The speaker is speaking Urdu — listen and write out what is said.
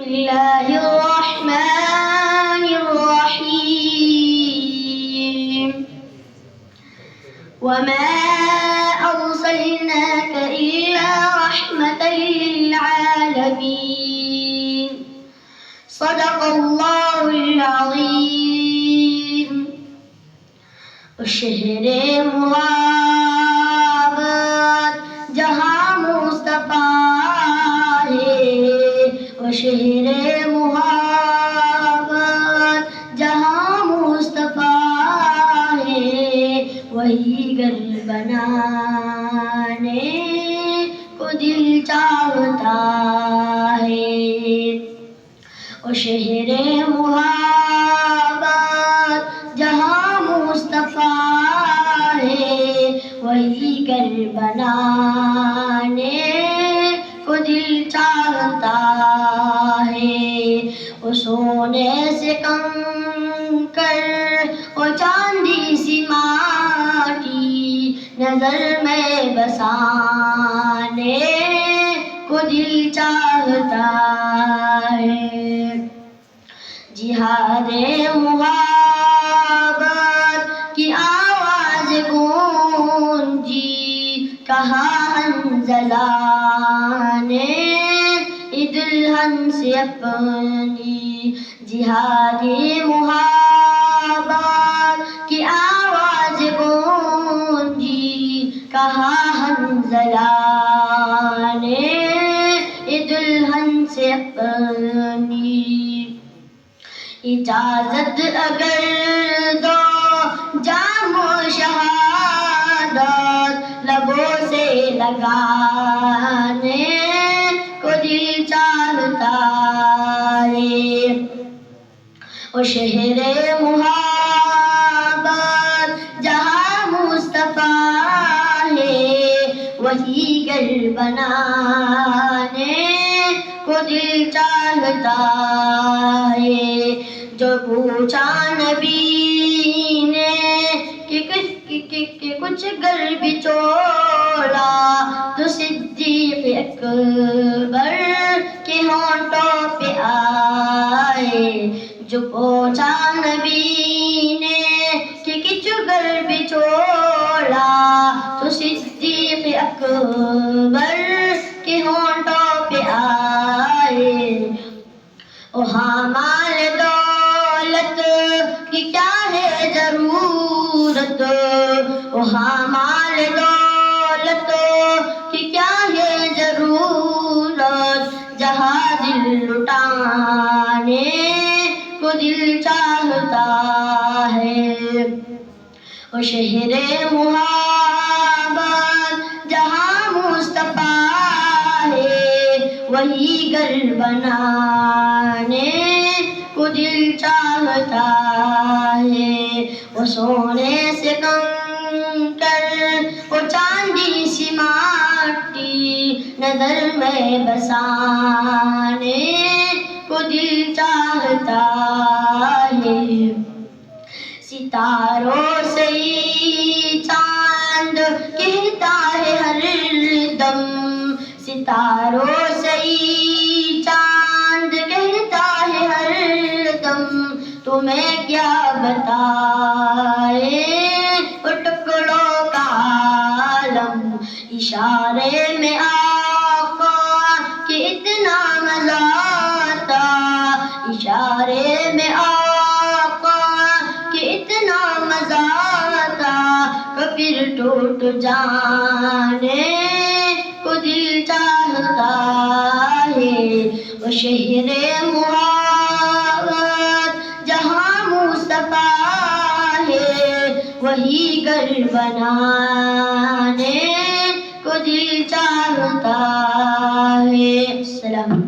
الله الرحمن الرحيم وما أرسلناك إلا رحمة للعالمين صدق الله العظيم شہر محبت جہاں مصطفیٰ ہے وہ شہر محبت جہاں مصطفیٰ ہے وہی گھر بنانے کو دل چاہتا ہے وہ شہر محبت جہاں مصطفیٰ ہے وہی گھر بنانے کو دل چاہتا ہے وہ سونے سے کنکر وہ چاندی سی ماٹی نظر میں بسانے کو دل چاہتا ہے جہاد محبت کی آواز گونجی کہا حنظلہ نے دلہن سے اپنی جہادی محبت کی آواز گونجی کہا حنظلہ نے دلہن سے اپنی اجازت اگر دو جام و شہادت لبوں سے لگانے کو دل چاہتا ہے وہ شہر محبت جہاں مصطفیٰ ہے وہی گھر بنانے کو دل چاہتا ہے جو پوچھا نبی نے کہ کچھ گھر بچولا تو صدیق اکبر کے ہونٹوں پہ آئے جو پوچھا نبی نے کہ کچھ گھر بچولا تو صدیق اکبر کے ہونٹوں پہ آئے وہاں مال دولت کی کیا ہے ضرورت وہاں مال دولت کی کیا ہے ضرورت جہاں دل لٹانے کو دل چاہتا ہے وہ شہر محبت جہاں مصطفیٰ ہے وہی گھر بنانے کو دل چاہتا ہے وہ سونے سے کنکر وہ چاندی سی ماٹی نظر میں بسانے کو دل چاہتا ہے ستاروں سے چاند کہتا ہے ہر دم ستاروں سے چاند کہتا ہے ہر دم تمہیں کیا بتائے وہ ٹکڑوں کا عالم اشارے میں آقا کہ اتنا مزہ آتا اشارے میں آقا کہ اتنا مزہ آتا پھر ٹوٹ جانے کو دل چاہتا ہے وہ شہر محبت جہاں مصطفیٰ ہے وہی گھر بنانے کو دل چاہتا ہے. السلام